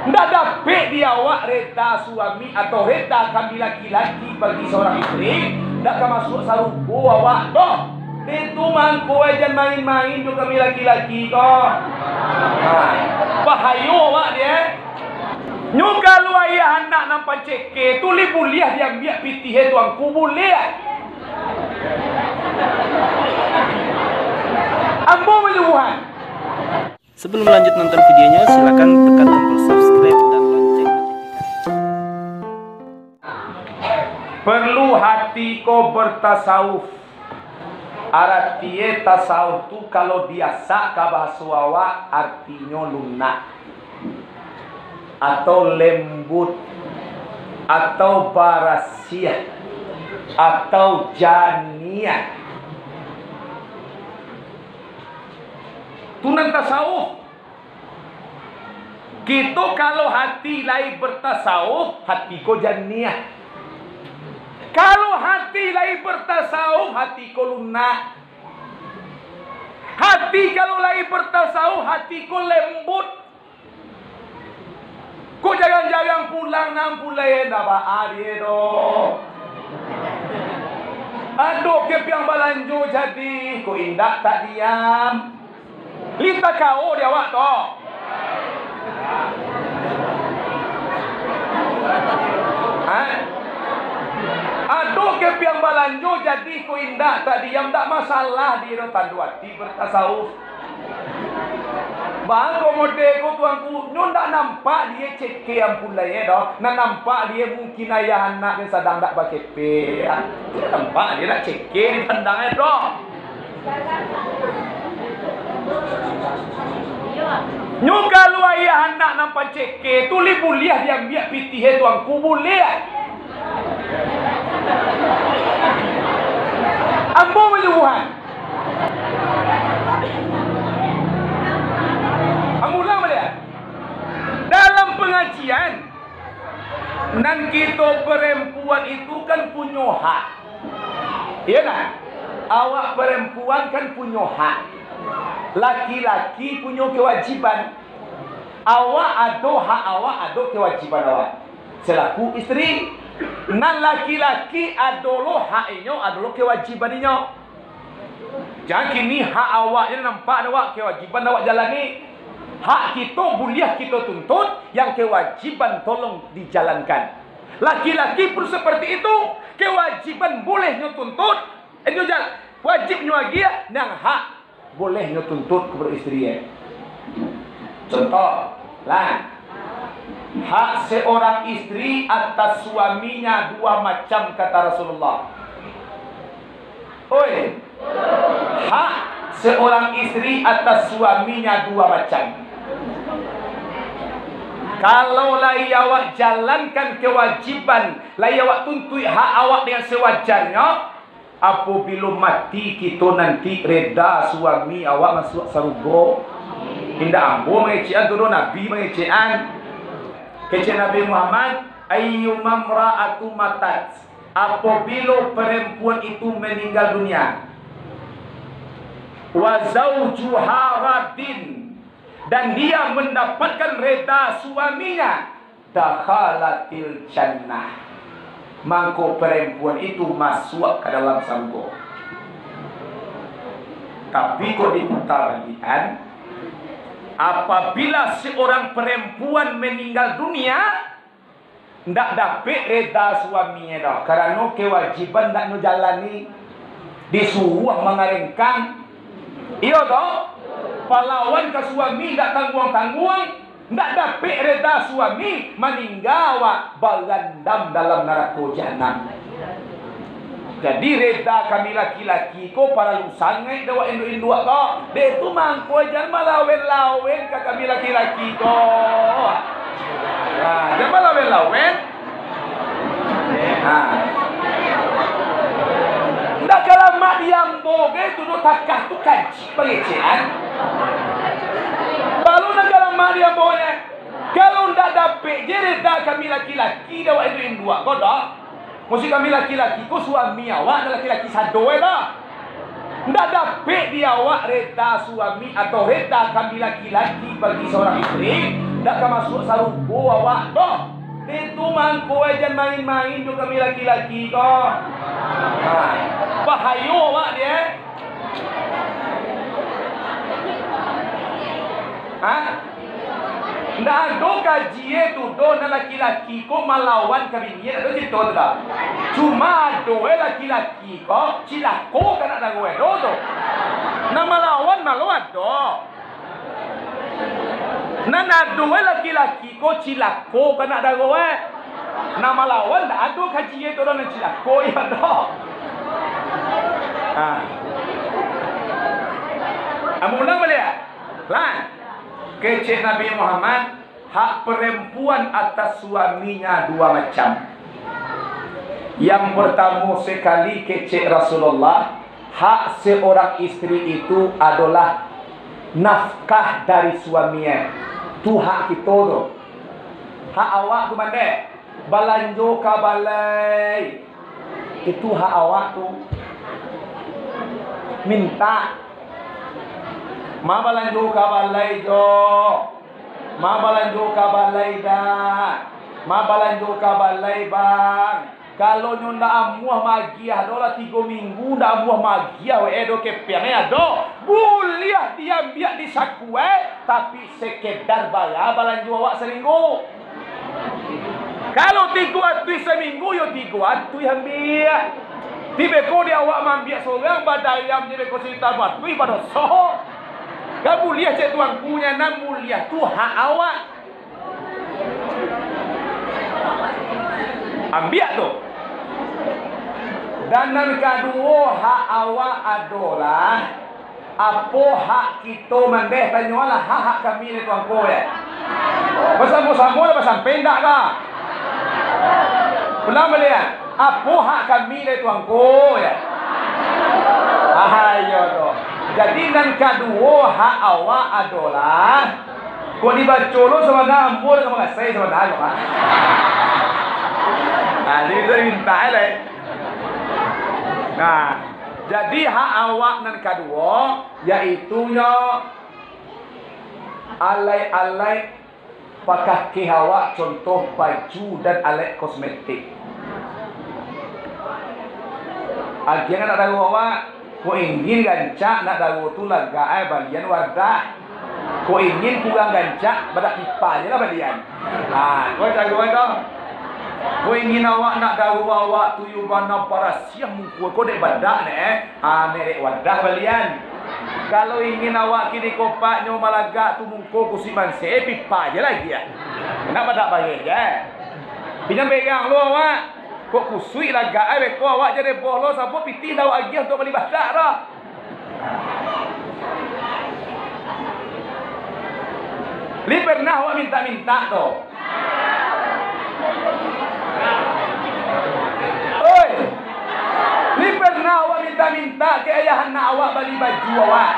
Ndak dapat dia awak reda suami atau reda kami laki-laki bagi seorang istri, ndak akan masuk sarubo awak toh. Itu mangko aja main-main juga kami laki-laki toh. Bahaya awak dia. Nyuka lu ayah anak nampak ceke, tuli buliah dia ambil pitih tuanku buliah. Ambo menyubuhan. Sebelum lanjut nonton videonya, silakan tekan tombol subscribe dan lonceng notifikasi. Perlu hati kau bertasawuf. Artinya tasawuf tu kalau biasa ka bahasa awak artinya lunak atau lembut atau barasiah atau janiah. Tunan tasawuf. Kita kalau hati lain bertasawuf, hati ko janiah. Kalau hati lain bertasawuf, hati ko lunak. Hati kalau lain bertasawuf, hati ko lembut. Ko jangan-jangan pulang nam pulai na ba dia do. Aduh kepiang balanjo jadi, ko indak tak diam. Lita kau dia awak toh. Aduh kepiang balanjo jadi ku indah tak diam tak masalah di tandu hati bertasawuf. Bang komode ko tuanku nyon tak nampak dia cek yang pulai dah. Nak nampak dia mungkin ayah anak dia sedang tak bakepe. Dia nampak dia nak cek di pandang dah. Nyuka lu ayah anak nampak ceke, tuli buliah dia ambil pitih tuanku buliah. Ambo menyubuhan. Amulang melihat. Dalam pengajian, nan kita perempuan itu kan punya hak. Iya kan? Awak perempuan kan punya hak. Laki-laki punya kewajiban. Awak ada hak awak, ada kewajiban awak selaku istri. Nan laki-laki adalah haknya, adalah kewajibannya. Jangan kini hak awak ini nampak awak kewajiban awak jalani. Hak kita boleh kita tuntut, yang kewajiban tolong dijalankan. Laki-laki pun seperti itu, kewajiban boleh tuntut, wajibnya lagi yang hak boleh tuntut kepada istri. Contoh lah, hak seorang istri atas suaminya dua macam kata Rasulullah. Oi, hak seorang istri atas suaminya dua macam. Kalau lai awak jalankan kewajiban, lai awak tuntut hak awak dengan sewajarnya, apabila mati kita nanti reda suami awak masuk surga. Indah ambo mengecean turun Nabi mengecean. Kecil Nabi Muhammad, ayyumam ra'atu matat. Apabila perempuan itu meninggal dunia, wa zawjuha radin, dan dia mendapatkan reda suaminya, dakhalatil jannah, maka perempuan itu masuk ke dalam surga. Tapi kok diputar bagian, apabila seorang perempuan meninggal dunia, ndak dapat reda suaminya dah, karena kewajiban ndak ngejalani, disuruh mengarengkan. Iya toh, pahlawan ke suami ndak tangguang-tangguang, ndak dapat reda suami, meninggal berendam dalam neraka jahanam. Jadi reda kami laki-laki ko para lusangai dawa indu-indu ko. De tu mangko jangan malawen-lawen ke kami laki-laki ko. Nah, jangan malawen-lawen. Nah. Ndak kala mak diambo ge tu do takah tu kaji pengecean. Balu nak kala mak diambo nya. Kalau ndak dapat je reda kami laki-laki dawa indu-indu ko dah. Mesti kami laki-laki ku suami awak dan laki-laki sadoe dah. Ndak dapat dia awak reda suami atau reda kami laki-laki bagi seorang istri, ndak ka masuk sarupo awak doh. Itu mangko aja main-main juga kami laki-laki kok. Bahayo awak dia. Ndak ada kajian tu doh na laki-laki ko malawan kabinian ada cerita dah. Cuma doe laki-laki ko cilako kana da goe do. Na malawan do. Na doe laki-laki ko cilako kana da goe. Na malawan da ada kajian tu doh na cilako ya do. Amulang boleh? Lan. Kecek Nabi Muhammad, hak perempuan atas suaminya dua macam. Yang pertama sekali kecek Rasulullah, hak seorang istri itu adalah nafkah dari suaminya. Tu hak kita tu. Hak awak tu mana? Balanjo ka balai. Itu hak awak tu. Minta. Ma balanjo ka balai jo. Ma balanjo ka balai dah. Ma balanjo ka balai bang. Kalau nyo ndak amuah magiah dola 3 minggu ndak amuah magiah we edo kepiane ado. Buliah diambil di saku tapi sekedar bayar balanjo awak seminggu. Kalau 3 atui seminggu yo 3 atui ambil. Tibeko dia awak mambiak seorang badayam dia beko cerita batui pada soh. Gak mulia cek tuan punya nam mulia tu hak awak. Ambil tu. Dan yang kedua hak awak adalah apa hak kita mandeh tanyalah hak kami ni tuan ko ya. Bersama-sama dah pasang pendak kah? Pulang balik. Apa hak kami ni tuan ko ya? Ayo tu. Jadi dan kedua hak awak adalah kau dibaca lo sama ngambur sama ngasih sama dah kan? Jadi itu minta le. Nah, jadi hak awak dan kedua yaitu nya alai-alai pakai awak contoh baju dan alat kosmetik. Agian nak tahu awak. Kau ingin gancak nak daru tu laga balian wardah. Kau ingin kurang gancak badak pipa je lah balian. Kau jago tu. Kau ingin awak nak daru awak tu you bana parasiah muka kau dek badak ni merek wardah balian. Kalau ingin awak kini kopak nyo malaga tu muka kusiman se pipa je lagi ya. Nak badak bagi je. Pinjam pegang lu awak. Kok kusui laga kok awak jadi bolos apa pitih dah awak untuk beli badak dah. Li pernah awak minta-minta tu. Oi. Li pernah awak minta-minta ke ayah anak awak beli baju awak.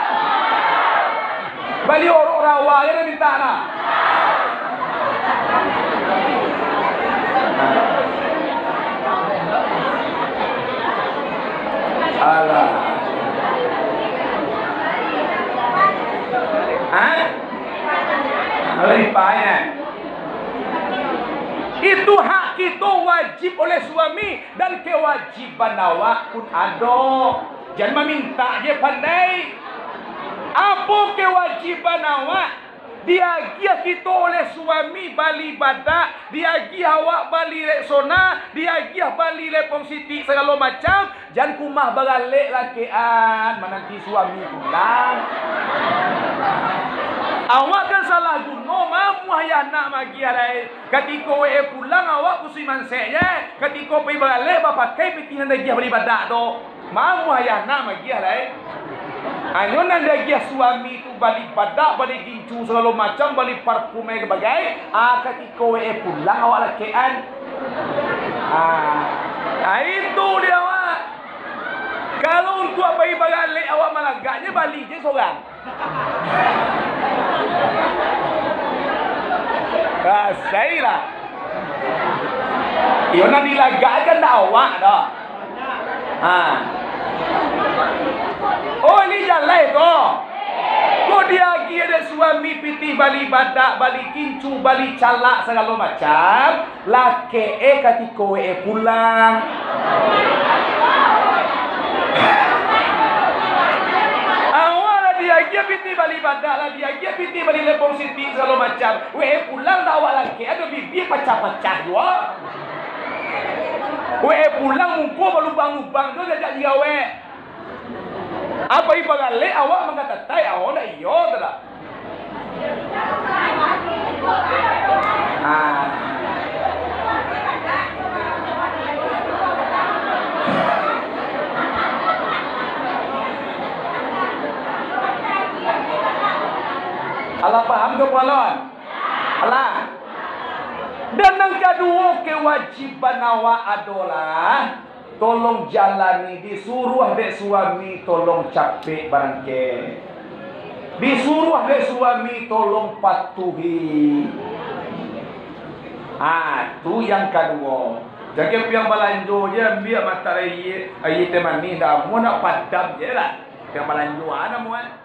Beli orang rawa dia minta nak. Alah. Lebih payah. Itu hak kita wajib oleh suami dan kewajiban awak pun ada. Jangan meminta je pandai. Apa kewajiban awak? Diagih kita oleh suami bali badak, diagih awak bali reksona, diagih bali lepong siti segala macam. Jangan kumah beralik lakian menanti suami pulang. Awak kan salah guna mamu ayah nak magi alai. Ketika we pulang awak kusi mansenya. Ketika pergi beralik pakai pitihan lagi bali badak tu. Mamu ayah nak magi alai. Anyo nan lagi suami tu balik badak, balik gincu segala macam, balik parfum yang berbagai. Ketika we pulang awak lakian. Itu dia awak. Kalau untuk pergi balik awak malagaknya balik je seorang. Rasailah. Ia nak dilagakkan dah awak dah. Oh ini jalan tu. Kau dia lagi ada suami piti bali badak, bali kincu, bali calak segala macam, laki katiko pulang. Dia piti bali badak lah, dia piti bali lepong siti segala macam. Pulang dah awak laki ada bibir pecah-pecah juga. Pulang muka berlubang-lubang tu dia dia apa ibagale awak mengatatai awak dah iyo tak. Allah paham ke pualon? Allah. Dan yang kedua kewajiban awak adalah tolong jalani, disuruh dek suami tolong capek barangke. Disuruh dek suami tolong patuhi. Tu yang kedua. Jangan piang balanjo je biar mata air temani dah mau nak padam je lah. Piang balanjo ada mau.